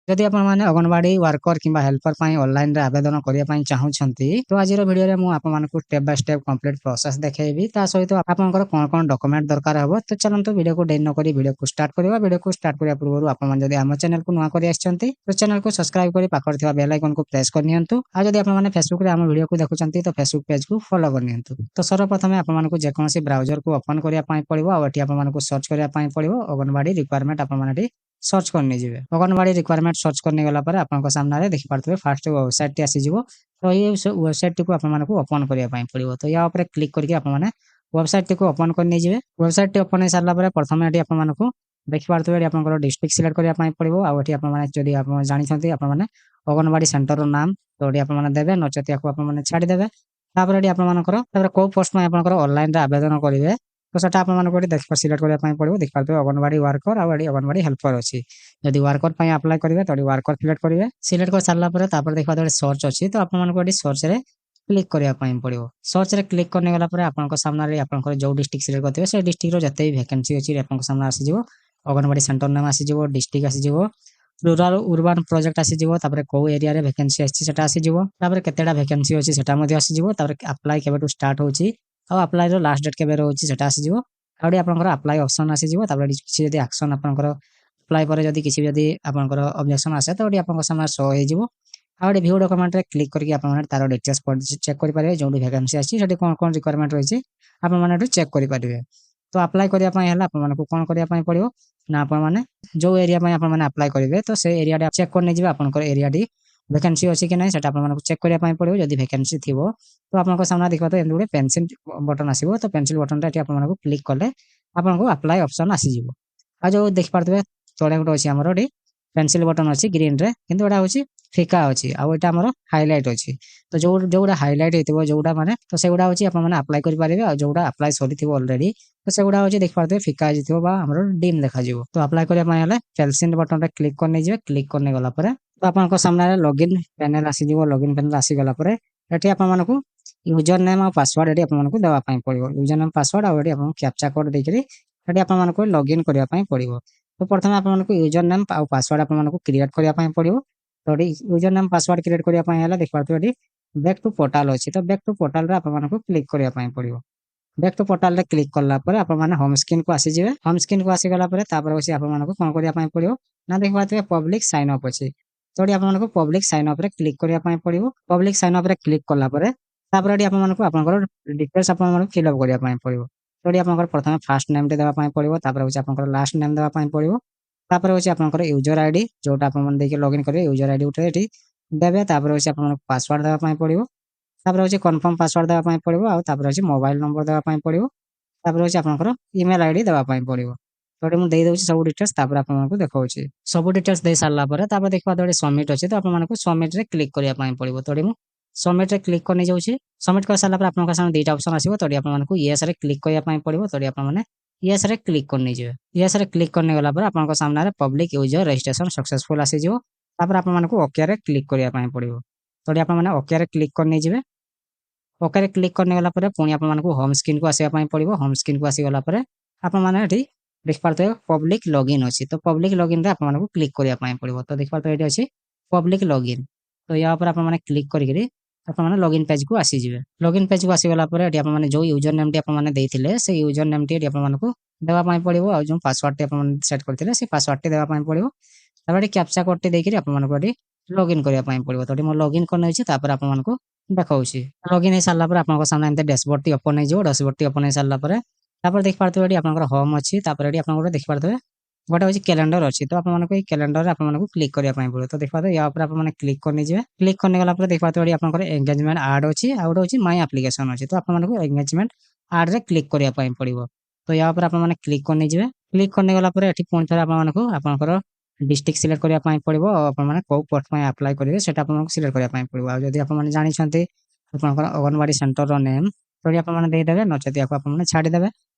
जदि आपण माने अंगनवाड़ी वर्कर किंबा हेल्पर पई ऑनलाइन रे आवेदन करिया पई चाहुछंती तो आजिर वीडियो रे मु आपण मानकु step by step complete process देखेबी ता सहित आपनकर कोन डॉक्यूमेंट दरकार हबो तो चलंतु वीडियो को देरी न करी वीडियो को स्टार्ट करबा। वीडियो को स्टार्ट करिया पूर्व आपण माने जदि हम चैनल को नुवा करि आछंती तो चैनल को सब्सक्राइब करी पाखर थिबा बेल आइकन को प्रेस कर नियंतु। आ जदि आपण माने फेसबुक रे हम वीडियो को देखुचंती तो फेसबुक पेज को फॉलो कर नियंतु। तो सर्वप्रथम आपण मानकु जे कोनसी ब्राउजर को ओपन करिया पई पड़िबो आ एठी आपण मानकु सर्च करिया पई पड़िबो अंगनवाड़ी रिक्वायरमेंट आपण माने सर्च करने जिवे। अंगनवाड़ी रिक्वायरमेंट सर्च करने गला पर आपन सामने देखि पारथबे फास्ट वेबसाइट टी आसी जिवो। तो ये वेबसाइट को आपन मानकु ओपन करिया पई पड़िबो। तो या ऊपर क्लिक करके आपन माने वेबसाइट को ओपन करने जिवे। वेबसाइट टी ओपन हे सारला पर प्रथम एटी आपन मानकु देखि पारथबे एटी आपन डिस्ट्रिक्ट सिलेक्ट करिया पई पड़िबो। आ एटी आपन माने जदी आपन जानि छथि आपन माने अंगनवाड़ी सेंटर रो नाम तो एटी आपन माने देबे नचेतिया को आपन माने छाडी देबे। तापर एटी आपन मानकर तापर को पोस्ट में आपन ऑनलाइन रे आवेदन करिवे तो सेटा आपन मानकु देखि सिलेक्ट करिया पई पड़िबो। देखि पारथबे अंगनवाड़ी वर्कर आ एटी अंगनवाड़ी हेल्पर अछि। जदि वर्कर पई अप्लाई करिवे तो वर्कर सिलेक्ट करिवे। सिलेक्ट कर सारला पर तापर देखबा दे सर्च अछि तो आपन मानकु एटी सर्च रे क्लिक करिया पई पड़िबो। सर्च रे क्लिक करने गला पर आपन सामने रे आपन जो डिस्ट्रिक्ट सिलेक्ट करथिबे से डिस्ट्रिक्ट रो जते वैकेंसी अछि आपन सामने आसी जिवो। अंगनवाड़ी सेंटर नाम आसी जिवो, डिस्ट्रिक्ट आसी जिवो, रूरल अर्बन प्रोजेक्ट आसी जिवो, तापर को एरिया रे वैकेंसी अछि सेटा आसी जिवो, तापर केतेडा वैकेंसी अछि सेटा मध्ये आसी जिवो, तापर अप्लाई केबेटू स्टार्ट होछि आ अप्लाई रो लास्ट डेट केबे रहउछि सेटा आसी जिवो। आउडी आपनकर अप्लाई ऑप्शन आसी जिवो। तापर किछि जदि एक्शन आपनकर अप्लाई पर जदि किछि जदि आपनकर ऑब्जेक्शन आसे तो ओडी आपनकर सामने शो हे जिवो। आउडी व्यू डॉक्यूमेंट रे क्लिक करके आपन माने तारो डिटेल्स चेक करि पारे जोडी वैकेंसी आछि सेठी कोन रिक्वायरमेंट रहिछि आपन माने चेक करि पारिबे। तो अप्लाई करिया पई हला आपन मानकु कोन करिया पई पड़िबो ना आपन माने जो एरिया पई आपन माने अप्लाई करिवे तो से एरिया रे चेक करने जिवे आपनकर एरिया डी वैकेंसी अछि कि नै सेटा आपन मानकु चेक करिया पई पड़िबो। जदि वैकेंसी थिबो तो आपनकर सामने देखबा तो एंड गुडे पेंसिल बटन आसीबो। तो पेंसिल बटन रे आपन मानकु क्लिक करले आपनकु अप्लाई ऑप्शन आसी जिवो। आ जो देखि पारथबे तळे गुटे अछि हमर डी पेंसिल बटन अछि ग्रीन रे किंतु एटा होछि फिका अछि आ एटा हमर हाइलाइट अछि। तो जोडा हाइलाइट हेतिबो जोडा माने तो सेगुडा होछि आपन माने अप्लाई करि पारिबे आ जोडा अप्लाई सरिथिबो ऑलरेडी तो सेगुडा होछि देखि पारथबे फिका जिथिबो बा हमर डिम देखा जिवो। तो अप्लाई करिया पई हले पेंसिल बटन रे क्लिक करने जिवे। क्लिक करने गला परे तो आपन को सामने लॉगिन पैनल आसी जिवो। लॉगिन पैनल आसी गला परे एठी आपन मानकु यूजर नेम आ पासवर्ड एठी आपन मानकु देबा पई पड़िबो। यूजर नेम पासवर्ड आ एठी आपन कैप्चा कोड देकरी एठी आपन मानकु लॉगिन करिया पई पड़िबो। तो प्रथम आपन मानकु यूजर नेम आ पासवर्ड आपन मानकु क्रिएट करिया पई पड़िबो। तो एठी यूजर नेम पासवर्ड क्रिएट करिया पई हला देख पारथबे एठी बैक टू पोर्टल अछि। तो बैक टू पोर्टल रे आपन मानकु क्लिक करिया पई पड़िबो। बैक टू पोर्टल रे क्लिक करला पर आपन माने होम स्क्रीन को आसी जिवे। होम स्क्रीन को आसी गला पर तापर होछि आपन मानकु कोन करिया पई पड़िबो ना देख पारथबे पब्लिक साइन अप अछि। तो एठी आपन मानकु पब्लिक साइन अप रे क्लिक करिया पई पड़िबो। पब्लिक साइन अप रे क्लिक करला पर तापर एठी आपन मानकु आपनकर डिटेल्स आपन मानकु फिल अप करिया पई पड़िबो। तो एठी आपनकर प्रथमे फर्स्ट नेम टे देबा पई पड़िबो। तापर होछि आपनकर लास्ट नेम देबा पई पड़िबो। तापर होछि आपनकर यूजर आईडी जोटा आपन मन देके लॉगिन करिवे यूजर आईडी उठे एठी देबे। तापर होछि आपन पासवर्ड देबा पई पड़िबो। तापर होछि कन्फर्म पासवर्ड देबा पई पड़िबो आ तापर होछि मोबाइल नंबर देबा पई पड़िबो। तापर होछि आपनकर ईमेल आईडी देबा पई पड़िबो। तो एठी मु देई दउछि सब डिटेल्स। तापर आपन मानकु देखौछि सब डिटेल्स देई सारला पर तापर देखबा दडे सबमिट अछि। तो आपन मानकु सबमिट रे क्लिक करिया पई पड़िबो। तो एठी मु सबमिट रे क्लिक करने जाउछि। सबमिट कर सारला पर आपनका सामने दुईटा ऑप्शन आसीबो। तो एठी आपन मानकु यस रे क्लिक करिया पई पड़िबो। तो एठी आपन माने यस रे क्लिक करने जिवे। यस रे क्लिक करने गला पर आपनका सामने रे पब्लिक यूजर रजिस्ट्रेशन सक्सेसफुल आसी जिवो। तापर आपन मानकु ओके रे क्लिक करिया पई पड़िबो। तो एठी आपन माने ओके रे क्लिक करने जिवे। ओके रे क्लिक करने गला पर पुणी आपन मानकु होम स्क्रीन को आसीबा पई पड़िबो। होम स्क्रीन को आसी गला पर आपन माने एठी देख पारथबे पब्लिक लॉगिन अछि। तो पब्लिक लॉगिन रे आपन मानकु क्लिक करिया पई पड़िबो। तो देख पारथबे एठी अछि पब्लिक लॉगिन। तो या पर आपन माने क्लिक करिकरी आपन माने लॉगिन पेज को आसी जिवे। लॉगिन पेज को आसी गला पर एठी आपन माने जो यूजर नेम टी आपन माने देइथिले से यूजर नेम टी एठी आपन मानकु देबा पई पड़िबो। आ जो पासवर्ड टी आपन माने सेट करथिले से पासवर्ड टी देबा पई पड़िबो। तापर एठी कैप्चा कोड टी देकरी आपन मानकु एठी लॉगिन करिया पई पड़िबो। तो एठी मो लॉगिन करने अछि। तापर आपन मानकु देखौछि लॉगिन हे सारला पर आपन सामने एमते डैशबोर्ड टी ओपन हे जिवो। डैशबोर्ड टी ओपन हे सारला पर तापर देख पारथबे एठी आपनकर होम अछि। तापर एठी आपन गोटे देख पारथबे गोटे होछि कैलेंडर अछि। तो आपन मानकु ए कैलेंडर रे आपन मानकु क्लिक करिया पई पड़िबो। तो देख पारथबे या ऊपर आपन माने क्लिक करने जिवे। क्लिक करने गला पर देख पारथबे एठी आपनकर एंगेजमेंट ऐड अछि आ गोटे होछि माय एप्लीकेशन अछि। तो आपन मानकु एंगेजमेंट ऐड रे क्लिक करिया पई पड़िबो। तो या ऊपर आपन माने क्लिक करने जिवे। क्लिक करने गला पर एठी पुଣି थरे आपन मानकु आपनकर डिस्ट्रिक्ट सिलेक्ट करिया पई पड़िबो। आपन माने को पोस्ट पई अप्लाई करिवे सेटा आपन मानकु सिलेक्ट करिया पई पड़िबो। आ जदि आपन माने जानि छथि आपनकर अंगनवाड़ी सेंटर रो नेम तो एठी आपन माने देई देबे नचेति आपन माने छाडी देबे।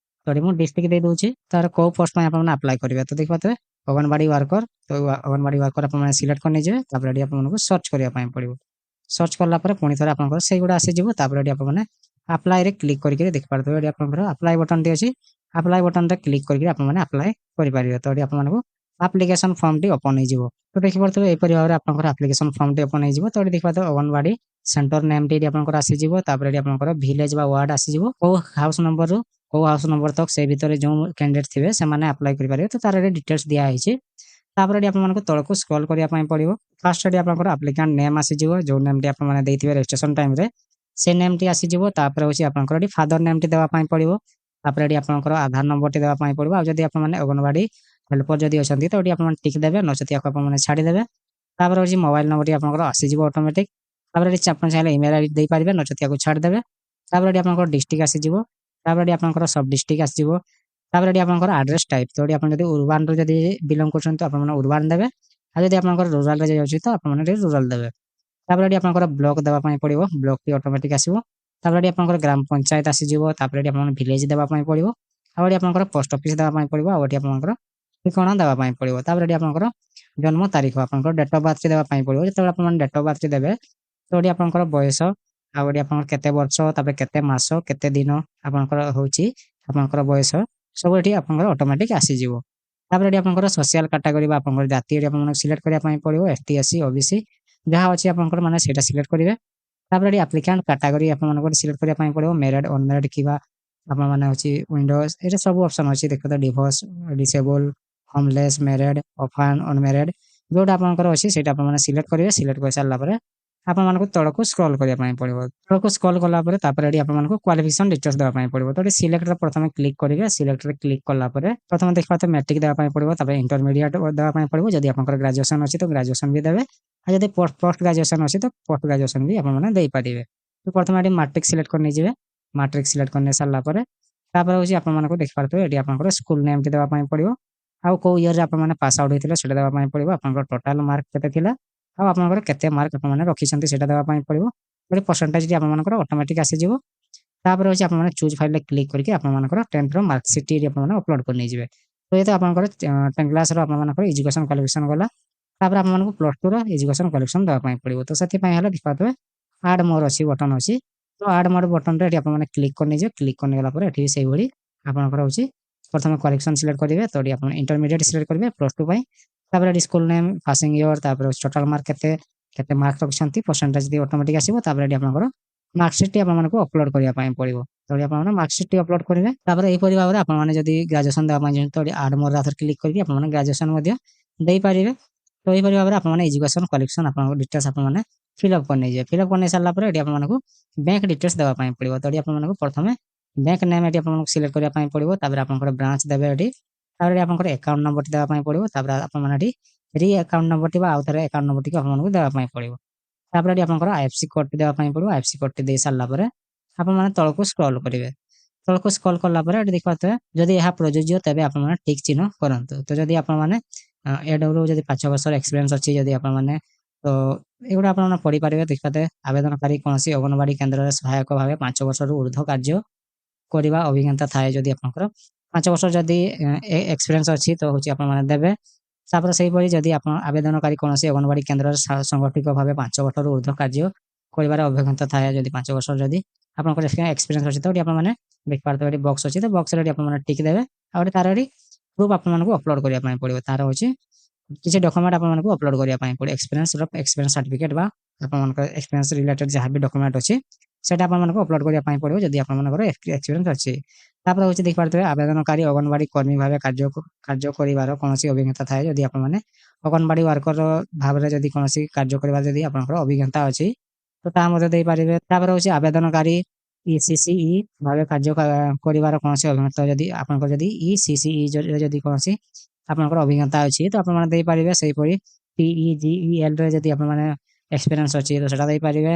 तो एठी मु डिस्ट्रिक्ट देई दउछि तार को पोस्ट पई आपन माने अप्लाई करिवे। तो देख पारथबे अंगनवाड़ी वर्कर। तो अंगनवाड़ी वर्कर आपन माने सिलेक्ट करने जिवे। तापर एठी आपन मानकु सर्च करिया पई पड़िबो। सर्च करला पर पुणी थरे आपनकर सेगुडा आसी जिवो। तापर एठी आपन माने अप्लाई रे क्लिक करिके देख पारथबे एठी आपनकर अप्लाई बटन टी अछि। अप्लाई बटन रे क्लिक करिके आपन माने अप्लाई करि पारिबे। तो एठी आपन मानकु ଆପ୍ଲିକେସନ ଫର୍ମଟି ଓପନ ହେଇଯିବ। ତ ଦେଖିପାରୁଥିବେ ଏହିପରି ଭାବରେ ଆପଣଙ୍କର ଆପ୍ଲିକେସନ ଫର୍ମଟି ଓପନ ହେଇଯିବ। ତ ଏଠି ଦେଖିପାରୁଥିବେ ଅଙ୍ଗନବାଡି ସେଣ୍ଟର ନେମଟି ଏଠି ଆପଣଙ୍କର ଆସିଯିବ। ତାପରେ ଏଠି ଆପଣଙ୍କର ଭିଲେଜ ବା ୱାର୍ଡ ଆସିଯିବ। କୋଉ ହାଉସ ନମ୍ବରରୁ କୋଉ ହାଉସ ନମ୍ବର ତକ ସେ ଭିତରେ ଯୋଉ କ୍ୟାଣ୍ଡିଡେଟ ଥିବେ ସେମାନେ ଆପ୍ଲାଏ କରିପାରିବେ। ତ ତାର ଏଠି ଡିଟେଲ୍ସ ଦିଆ ହେଇଛି। ତାପରେ ଏଠି ଆପଣମାନଙ୍କୁ ତଳକୁ ସ୍କ୍ରୋଲ କରିବା ପାଇଁ ପଡିବ। ଫାର୍ଷ୍ଟ ଏଠି ଆପଣଙ୍କର ଆପ୍ଲିକାଣ୍ଟ ନେମ୍ ଆସିଯିବ, ଯୋଉ ନେମଟି ଆପଣମାନେ ଦେଇଥିବେ ରେଜିଷ୍ଟ୍ରେସନ ଟାଇମରେ ସେ ନେମଟି ଆସିଯିବ। ତାପରେ ହଉଛି ଆପଣଙ୍କର ଏଠି ଫାଦର ନେମଟି ଦେବା ପାଇଁ ପଡିବ। ତାପରେ ଏଠି ଆପଣଙ୍କର ଆଧାର ନମ୍ବରଟି ଦେବା ପାଇଁ ପଡିବ। ଆଉ ଯଦି ଆପଣମାନେ ଅଙ୍ଗନବାଡି ହେଲ୍ପର ଯଦି ଅଛନ୍ତି ତ ଏଠି ଆପଣମାନେ ଟିକ୍ ଦେବେ, ନଚେତ ୟାକୁ ଆପଣମାନେ ଛାଡିଦେବେ। ତାପରେ ହଉଛି ମୋବାଇଲ ନମ୍ବରଟି ଆପଣଙ୍କର ଆସିଯିବ ଅଟୋମେଟିକ। ତାପରେ ଏଠି ଆପଣ ଚାହିଁଲେ ଇମେଲ ଆଇଡି ଦେଇପାରିବେ, ନଚେତ ୟାକୁ ଛାଡିଦେବେ। ତାପରେ ଏଠି ଆପଣଙ୍କର ଡିଷ୍ଟ୍ରିକ୍ଟ ଆସିଯିବ। ତାପରେ ଏଠି ଆପଣଙ୍କର ସବ ଡିଷ୍ଟ୍ରିକ୍ଟ ଆସିଯିବ। ତାପରେ ଏଠି ଆପଣଙ୍କର ଆଡ୍ରେସ ଟାଇପ, ତ ଏଠି ଆପଣ ଯଦି ଉର୍ବାନ ରୁ ଯଦି ବିଲଙ୍ଗ କରୁଛନ୍ତି ତ ଆପଣମାନେ ଉର୍ବାନ ଦେବେ। ଆଉ ଯଦି ଆପଣଙ୍କର ରୁରାଲ ରେ ଯାଉଛି ତ ଆପଣମାନେ ଏଠି ରୁରାଲ ଦେବେ। ତାପରେ ଏଠି ଆପଣଙ୍କର ବ୍ଲକ ଦେବା ପାଇଁ ପଡିବ, ବ୍ଲକ ଟି ଅଟୋମେଟିକ ଆସିବ। ତାପରେ ଏଠି ଆପଣଙ୍କର ଗ୍ରାମ ପଞ୍ଚାୟତ ଆସିଯିବ। ତାପରେ ଏଠି ଆପଣଙ୍କର ଭିଲେଜ ଦେବା ପାଇଁ ପଡିବ। ଆଉ ଏଠି ଆପଣଙ୍କର ପୋଷ୍ଟ ଅଫିସ ଦେବା ପାଇଁ ପଡିବ। ଆଉ ଏଠି ଆପଣଙ୍କର ଠିକଣା ଦେବା ପାଇଁ ପଡିବ। ତାପରେ ଏଠି ଆପଣଙ୍କର ଜନ୍ମ ତାରିଖ, ଆପଣଙ୍କର ଡେଟ୍ ଅଫ ବାର୍ଥ ଦେବା ପାଇଁ ପଡିବ। ଯେତେବେଳେ ଆପଣ ଡେଟ୍ ଅଫ ବାର୍ଥ ଦେବେ ତ ଏଠି ଆପଣଙ୍କର ବୟସ, ଆଉ ଏଠି ଆପଣଙ୍କର କେତେ ବର୍ଷ, ତାପରେ କେତେ ମାସ କେତେ ଦିନ ଆପଣଙ୍କର ହଉଛି ଆପଣଙ୍କର ବୟସ ସବୁ ଏଠି ଆପଣଙ୍କର ଅଟୋମେଟିକ ଆସିଯିବ। ତାପରେ ଏଠି ଆପଣଙ୍କର ସୋସିଆଲ କାଟାଗୋରୀ ବା ଆପଣଙ୍କର ଜାତି ଏଠି ଆପଣଙ୍କୁ ସିଲେକ୍ଟ କରିବା ପାଇଁ ପଡିବ। ଏସଟି ଏସସି ଓବିସି ଯାହା ଅଛି ଆପଣଙ୍କର ମାନେ ସେଇଟା ସିଲେକ୍ଟ କରିବେ। ତାପରେ ଏଠି ଆପ୍ଲିକାଣ୍ଟ କାଟାଗୋରୀ ଆପଣମାନଙ୍କୁ ସିଲେକ୍ଟ କରିବା ପାଇଁ ପଡିବ। ମ୍ୟାରେଡ ଅନମ୍ୟାରେଡ କିମ୍ବା ଆପଣମାନେ ହଉଛି ୱିଣ୍ଡୋଜ, ଏଇଟା ସବୁ ଅପସନ ଅଛି। ଦେଖନ୍ତୁ ଡିଭୋର୍ସ, ଡିସେବଲ, ହୋମଲେସ୍, ମ୍ୟାରେଡ, ଅଫାନ, ଅନମ୍ୟାରେଡ ଯୋଉଟା ଆପଣଙ୍କର ଅଛି ସେଇଟା ଆପଣମାନେ ସିଲେକ୍ଟ କରିବେ। ସିଲେକ୍ଟ କରିସାରିଲା ପରେ ଆପଣମାନଙ୍କୁ ତଳକୁ ସ୍କ୍ରୋଲ କରିବା ପାଇଁ ପଡିବ। ତଳକୁ ସ୍କ୍ରୋଲ କଲା ପରେ ତାପରେ ଏଠି ଆପଣମାନଙ୍କୁ କ୍ୱାଲିଫିକେସନ ଡିଟେଲ୍ସ ଦେବା ପାଇଁ ପଡିବ। ତ ଏଠି ସିଲେକ୍ଟରେ ପ୍ରଥମେ କ୍ଲିକ୍ କରିବେ। ସିଲେକ୍ଟରେ କ୍ଲିକ୍ କଲା ପରେ ପ୍ରଥମେ ଦେଖିପାରୁଥିବେ ମ୍ୟାଟ୍ରିକ ଦେବା ପାଇଁ ପଡିବ। ତାପରେ ଇଣ୍ଟରମିଡିଏଟ ଦେବା ପାଇଁ ପଡିବ। ଯଦି ଆପଣଙ୍କର ଗ୍ରାଜୁଏସନ ଅଛି ତ ଗ୍ରାଜୁଏସନ ବି ଦେବେ। ଆଉ ଯଦି ପୋଷ୍ଟ ଗ୍ରାଜୁଏସନ ଅଛି ତ ପୋଷ୍ଟ ଗ୍ରାଜୁଏସନ ବି ଆପଣମାନେ ଦେଇପାରିବେ। ତ ପ୍ରଥମେ ଏଠି ମାଟ୍ରିକ ସିଲେକ୍ଟ କରି ନେଇଯିବେ। ମାଟ୍ରିକ ସିଲେକ୍ଟ କରି ସାରିଲା ପରେ ତାପରେ ହଉଛି ଆପଣମାନଙ୍କୁ ଦେଖିପାରୁଥିବେ ଏଠି ଆପଣଙ୍କର ସ୍କୁଲ ନେମଟି ଦେବା ପାଇଁ ପଡିବ। ଆଉ କୋଉ ଇୟରରେ ଆପଣମାନେ ପାସ୍ ଆଉଟ୍ ହେଇଥିଲେ ସେଟା ଦେବା ପାଇଁ ପଡିବ। ଆପଣଙ୍କର ଟୋଟାଲ ମାର୍କ କେତେ ଥିଲା ଆଉ ଆପଣଙ୍କର କେତେ ମାର୍କ ଆପଣମାନେ ରଖିଛନ୍ତି ସେଟା ଦେବା ପାଇଁ ପଡିବ। ଗୋଟେ ପରସେଣ୍ଟେଜ ଟି ଆପଣମାନଙ୍କର ଅଟୋମେଟିକ ଆସିଯିବ। ତାପରେ ହଉଛି ଆପଣମାନେ ଚୁଜ୍ ଫାଇଲରେ କ୍ଲିକ୍ କରିକି ଆପଣମାନଙ୍କର 10th ର ମାର୍କସିଟ୍ ଟି ଆପଣମାନେ ଅପଲୋଡ କରି ନେଇଯିବେ। ତ ଏ ତ ଆପଣଙ୍କର 10th କ୍ଲାସର ଆପଣମାନଙ୍କର ଏଜୁକେସନ କ୍ୱାଲିଫିକେସନ ଗଲା। ତାପରେ ଆପଣମାନଙ୍କୁ ପ୍ଲସ ଟୁ ର ଏଜୁକେସନ କ୍ୱାଲିଫିକେସନ ଦେବା ପାଇଁ ପଡିବ। ତ ସେଥିପାଇଁ ହେଲେ ଦେଖିପାରୁଥିବେ ଆଡ ମୋର ଅଛି ବଟନ ଅଛି। ତ ଆଡ ମୋର ବଟନରେ ଏଠି ଆପଣମାନେ କ୍ଲିକ୍ କରି ନେଇଯିବେ। କ୍ଲିକ୍ କରିନେଲା ପରେ ଏଠି ସେଇଭଳି ଆପଣଙ୍କର ହଉଛି ପ୍ରଥମେ କ୍ୱାଲିଫିକେସନ ସିଲେକ୍ଟ କରିବେ। ତ ଏଠି ଆପଣ ଇଣ୍ଟରମିଡିଏଟ ସିଲେକ୍ଟ କରିବେ ପ୍ଲସ ଟୁ ପାଇଁ। ତାପରେ ଏଠି ସ୍କୁଲ ନେମ୍, ପାସିଂ ଇୟର, ତାପରେ ଟୋଟାଲ ମାର୍କ କେତେ କେତେ ମାର୍କ ରଖିଛନ୍ତି ପରସେଣ୍ଟେଜ ଦି ଅଟୋମେଟିକ ଆସିବ। ତାପରେ ଏଠି ଆପଣଙ୍କର ମାର୍କସିଟ୍ ଟି ଆପଣମାନଙ୍କୁ ଅପଲୋଡ କରିବା ପାଇଁ ପଡିବ। ତ ଏଠି ଆପଣମାନେ ମାର୍କସିଟ୍ ଟି ଅପଲୋଡ କରିବେ। ତାପରେ ଏହିପରି ଭାବରେ ଆପଣମାନେ ଯଦି ଗ୍ରାଜୁଏସନ ଦେବା ପାଇଁ ଚାହୁଁଛନ୍ତି ତ ଏଠି ଆଡ ମୋର ଆଥର କ୍ଲିକ୍ କରିକି ଆପଣମାନେ ଗ୍ରାଜୁଏସନ ମଧ୍ୟ ଦେଇପାରିବେ। ତ ଏହିପରି ଭାବରେ ଆପଣମାନେ ଏଜୁକେସନ କ୍ୱାଲିଫିକେସନ ଆପଣଙ୍କ ଡିଟେଲ୍ସ ଆପଣମାନେ ଫିଲ୍ଅପ୍ କରି ନେଇଯିବେ। ଫିଲ୍ଅପ୍ କରି ନେଇ ସାରିଲା ପରେ ଏଠି ଆପଣମାନଙ୍କୁ ବ୍ୟାଙ୍କ ଡିଟେଲ୍ସ ଦେବା ପାଇଁ ପଡିବ। ତ ଏଠି ଆପଣମାନଙ୍କୁ ପ୍ରଥମେ ବ୍ୟାଙ୍କ ନେମ୍ ଏଠି ଆପଣଙ୍କୁ ସିଲେକ୍ଟ କରିବା ପାଇଁ ପଡିବ। ତାପରେ ଆପଣଙ୍କର ବ୍ରାଞ୍ଚ ଦେବେ ଏଠି। ତାପରେ ଏଠି ଆପଣଙ୍କର ଆକାଉଣ୍ଟ ନମ୍ବରଟି ଦେବା ପାଇଁ ପଡିବ। ତାପରେ ଆପଣମାନେ ଏଠି ରି ଆକାଉଣ୍ଟ ନମ୍ବରଟି ବା ଆଉ ଥରେ ଆକାଉଣ୍ଟ ନମ୍ବରଟିକୁ ଆପଣମାନଙ୍କୁ ଦେବା ପାଇଁ ପଡିବ। ତାପରେ ଏଠି ଆପଣଙ୍କର ଆଇଏଫଏସସି କୋଡଟି ଦେବା ପାଇଁ ପଡିବ। ଆଇଏଫଏସସି କୋଡଟି ଦେଇ ସାରିଲା ପରେ ଆପଣମାନେ ତଳକୁ ସ୍କ୍ରଲ କରିବେ। ତଳକୁ ସ୍କ୍ରଲ କଲା ପରେ ଏଠି ଦେଖିପାରୁଥିବେ ଯଦି ଏହା ପ୍ରଯୁଜ୍ୟ ତେବେ ଆପଣମାନେ ଟିକ୍ ଚିହ୍ନ କରନ୍ତୁ। ତ ଯଦି ଆପଣମାନେ ଏଡବ୍ଲ୍ୟୁ ଯଦି 5 ବର୍ଷର ଏକ୍ସପିରିଏନ୍ସ ଅଛି ଯଦି ଆପଣମାନେ ତ ଏଗୁଡ଼ା ଆପଣମାନେ ପଢିପାରିବେ। ଦେଖିପାରୁଥିବେ ଆବେଦନକାରୀ କୌଣସି ଅଙ୍ଗନବାଡି କେନ୍ଦ୍ରରେ ସହାୟକ ଭାବେ 5 ବର୍ଷରୁ ଉର୍ଦ୍ଧ୍ୱ କାର୍ଯ୍ୟ କରିବା ଅଭିଜ୍ଞତା ଥାଏ ଯଦି ଆପଣଙ୍କର 5 ବର୍ଷ ଯଦି ଏକ୍ସପିରିଏନ୍ସ ଅଛି ତ ହଉଛି ଆପଣମାନେ ଦେବେ। ତାପରେ ସେଇଭଳି ଯଦି ଆପଣ ଆବେଦନକାରୀ କୌଣସି ଅଙ୍ଗନବାଡି କେନ୍ଦ୍ରରେ ସଂଗଠିତ ଭାବେ 5 ବର୍ଷରୁ ଉର୍ଦ୍ଧ୍ୱ କାର୍ଯ୍ୟ କରିବାର ଅଭିଜ୍ଞତା ଥାଏ ଯଦି 5 ବର୍ଷ ଯଦି ଆପଣଙ୍କର ଏକ୍ସପିରିଏନ୍ସ ଅଛି ତ ଏଠି ଆପଣମାନେ ଦେଖିପାରୁଥିବେ ଏଠି ବକ୍ସ ଅଛି ତ ବକ୍ସରେ ଏଠି ଆପଣମାନେ ଟିକ୍ ଦେବେ। ଆଉ ଏଠି ତାର ଏଠି ପ୍ରୁଫ ଆପଣମାନଙ୍କୁ ଅପଲୋଡ କରିବା ପାଇଁ ପଡିବ। ତାର ହଉଛି କିଛି ଡକ୍ୟୁମେଣ୍ଟ ଆପଣମାନଙ୍କୁ ଅପଲୋଡ କରିବା ପାଇଁ ପଡିବ। ଏକ୍ସପିରିଏନ୍ସ ସାର୍ଟିଫିକେଟ ବା ଆପଣଙ୍କର ଏକ୍ସପିରିଏନ୍ସ ରିଲେଟେଡ ଯାହା ବି ଡକ୍ୟୁମେଣ୍ଟ ଅଛି ସେଟା ଆପଣମାନଙ୍କୁ ଅପଲୋଡ କରିବା ପାଇଁ ପଡିବ ଯଦି ଆପଣମାନଙ୍କର ଏକ୍ସପିରିଏନ୍ସ ଅଛି। ତାପରେ ହଉଛି ଦେଖିପାରୁଥିବେ ଆବେଦନକାରୀ ଅଙ୍ଗନବାଡି କର୍ମୀ ଭାବେ କାର୍ଯ୍ୟ କରିବାର କୌଣସି ଅଭିଜ୍ଞତା ଥାଏ ଯଦି ଆପଣମାନେ ଅଙ୍ଗନବାଡି ୱାର୍କର ଭାବରେ ଯଦି କୌଣସି କାର୍ଯ୍ୟ କରିବାର ଯଦି ଆପଣଙ୍କର ଅଭିଜ୍ଞତା ଅଛି ତ ତାହା ମଧ୍ୟ ଦେଇପାରିବେ। ତାପରେ ହଉଛି ଆବେଦନକାରୀ ଇସିସିଇ ଭାବେ କାର୍ଯ୍ୟ କରିବାର କୌଣସି ଅଭିଜ୍ଞତା ଯଦି ଆପଣଙ୍କର ଯଦି ଇସିସିଇ ଯଦି କୌଣସି ଆପଣଙ୍କର ଅଭିଜ୍ଞତା ଅଛି ତ ଆପଣମାନେ ଦେଇପାରିବେ। ସେହିପରି PEGEL ରେ ଯଦି ଆପଣମାନେ ଏକ୍ସପିରିଏନ୍ସ ଅଛି ତ ସେଟା ଦେଇପାରିବେ।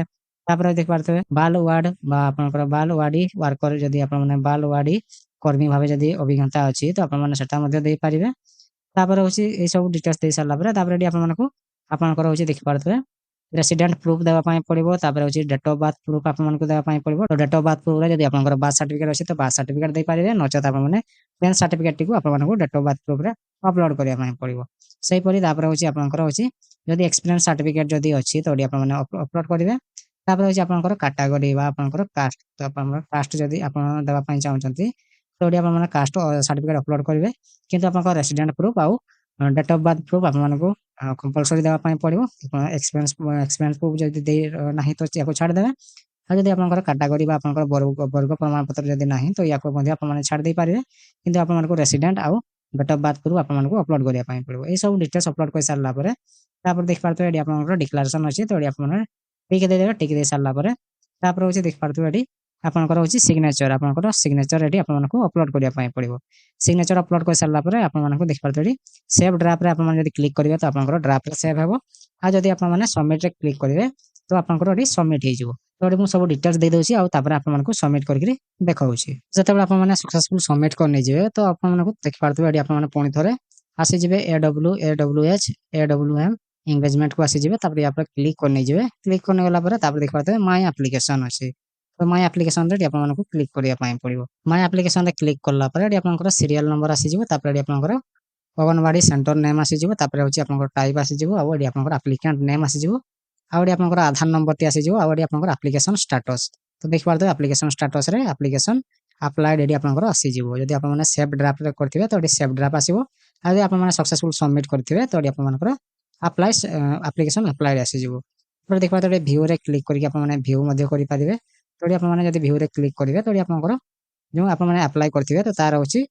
ତାପରେ ଦେଖିପାରୁଥିବେ ବାଲ ୱାର୍ଡ ବା ଆପଣଙ୍କର ବାଲ ୱାଡି ୱାର୍କର ଯଦି ଆପଣମାନେ ବାଲ ୱାଡି କର୍ମୀ ଭାବେ ଯଦି ଅଭିଜ୍ଞତା ଅଛି ତ ଆପଣମାନେ ସେଟା ମଧ୍ୟ ଦେଇପାରିବେ। ତାପରେ ହଉଛି ଏଇ ସବୁ ଡିଟେଲ୍ସ ଦେଇ ସାରିଲା ପରେ ତାପରେ ଏଠି ଆପଣମାନଙ୍କୁ ଆପଣଙ୍କର ହଉଛି ଦେଖିପାରୁଥିବେ ରେସିଡେଣ୍ଟ ପ୍ରୁଫ ଦେବା ପାଇଁ ପଡିବ। ତାପରେ ହଉଛି ଡେଟ୍ ଅଫ ବାର୍ଥ ପ୍ରୁଫ ଆପଣମାନଙ୍କୁ ଦେବା ପାଇଁ ପଡିବ। ତ ଡେଟ୍ ଅଫ ବାର୍ଥ ପ୍ରୁଫରେ ଯଦି ଆପଣଙ୍କର ବାର୍ଥ ସାର୍ଟିଫିକେଟ ଅଛି ତ ବାର୍ଥ ସାର୍ଟିଫିକେଟ ଦେଇପାରିବେ। ନଚେତ ଆପଣମାନେ ଟେନ୍ଥ ସାର୍ଟିଫିକେଟ ଟିକୁ ଆପଣମାନଙ୍କୁ ଡେଟ୍ ଅଫ ବାର୍ଥ ପ୍ରୁଫରେ ଅପଲୋଡ କରିବା ପାଇଁ ପଡିବ। ସେହିପରି ତାପରେ ହଉଛି ଆପଣଙ୍କର ହଉଛି ଯଦି ଏକ୍ସପିରିଏନ୍ସ ସାର୍ଟିଫିକେଟ ଯଦି ଅଛି ତ ଏଠି ଆପଣମାନେ ଅପଲୋଡ କରିବେ। ତାପରେ ହଉଛି ଆପଣଙ୍କର କାଟାଗୋରୀ ବା ଆପଣଙ୍କର କାଷ୍ଟ ତ ଆପଣଙ୍କର କାଷ୍ଟ ଯଦି ଆପଣ ଦେବା ପାଇଁ ଚାହୁଁଛନ୍ତି ତ ଏଠି ଆପଣମାନେ କାଷ୍ଟ ସାର୍ଟିଫିକେଟ ଅପଲୋଡ କରିବେ। କିନ୍ତୁ ଆପଣଙ୍କ ରେସିଡେଣ୍ଟ ପ୍ରୁଫ ଆଉ डेट ऑफ बर्थ प्रूफ आपको कंपलसरी देवा पड़ो। एक्सपीरियंस प्रूफ जब दे ना तो या छाड़ देवे। और जब आप कैटेगरी वर्ग प्रमाण पत्र जब ना तो या छाड़ दे पारे कि आपको रेसिडेंट आउ डेट ऑफ बर्थ प्रूफ आपको अपलोड करने पड़ो। ये सब डिटेल्स अपलोड कर सारापर देख पारे ये आप डिक्लेरेशन अच्छी तो ये आप टिक देदेवे। टिक दे सारापर हूँ देख पारे ये आपंकर हूँ सिग्नेचर आपंकर सिग्नेचर ये आपको अपलोड करने पड़ो। सिग्नेचर अपलोड कर सारापर आपको देख पारे सेव ड्राफ्ट रे आप क्लिक करेंगे तो आप ड्राफ्ट सेव हो। आ जब आप सबमिट रे क्लिक करेंगे तो आपंकर ये सबमिट हो तो ये मुझे सब डिटेल्स दे दूसरी आपको सबमिट करके देखा जो आप सक्सेसफुल सबमिट कर तो आपको देख पारे आप पुणी थे आसीजे AWS AWM एंगेजमेंट को आसीजे यहाँ पर क्लिक करने क्लिक करने गला देख पारे माय एप्लिकेशन अच्छे तो माय एप्लिकेशन रे आपको क्लिक करने पड़ो। माय एप्लिकेशन रे क्लिक कलापर आप सीरियल नंबर आसीजे आप अंगनवाड़ी सेंटर नेम आसीजे हूँ टाइप आसीजे आप एप्लिकेंट नेम आसीजे आउे आप आधार नंबर टी आसीजे आउे आप एप्लिकेशन स्टेटस तो देख पारे एप्लिकेशन स्टेटस रे एप्लिकेशन अप्लाइड ये आपंकर आसीजे। जब आप सेव ड्राफ्ट करेंगे तो ये सेव ड्राफ्ट आसो। आज आप सक्सेसफुल सबमिट करेंगे तो ये आपंकर अप्लाई एप्लिकेशन अप्लाइड आसीजे। देख पारे भ्यू रे क्लिक करके भ्यू करेंगे तो ये आप भ्यू रे क्लिक करेंगे तो ये आपंकर जो आप अप्लाई करेंगे तो तार हूँ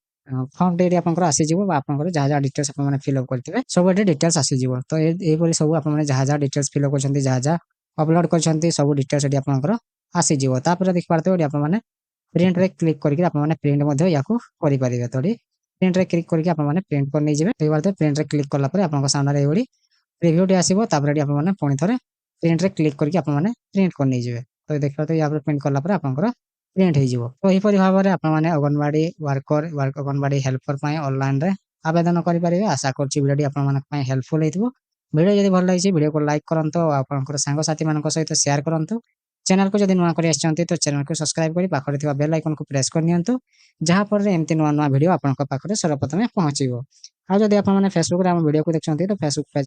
फॉर्म टे आपंकर आसीजे आप जहाँ जहाँ डिटेल्स आप फिलअप करेंगे सब ये डिटेल्स आसीजे। तो ये सब आप जहाँ जहाँ डिटेल्स फिलअप कर जहाँ जहाँ अपलोड कर सब डिटेल्स ये आपंकर आसीजे। देख पारे आप प्रिंट रे क्लिक करके आप प्रिंट या करेंगे तो प्रिंट रे क्लिक करके आप प्रिंट कर नहीं जाए। प्रिंट रे क्लिक कलापर आप सामने ये रिव्यू टी आसो आप पुणी थे प्रिंट रे क्लिक करके आप प्रिंट कर नहीं जाए। तो देख पारे यहाँ प्रिंट कलापर आपंकर प्रिंट हो। तो यहपरी भाव में आपने anganwadi worker anganwadi helper online रे आवेदन करेंगे। आशा करुँच वीडियो आप हेल्पफुल हो। वीडियो जब भल लगी वीडियो को लाइक करूँ आप सांगसाथी मान सहित शेयर करूँ। चैनल को जब नुआ कर तो चैनल को सब्सक्राइब कर पाखे बेल आइकन को प्रेस करनी जहाँफल एमती नुआ नुआ वीडियो आपंक पाखे सर्वप्रथम पहुँचो। आज जब आप फेसबुक वीडियो को देखते तो फेसबुक पेज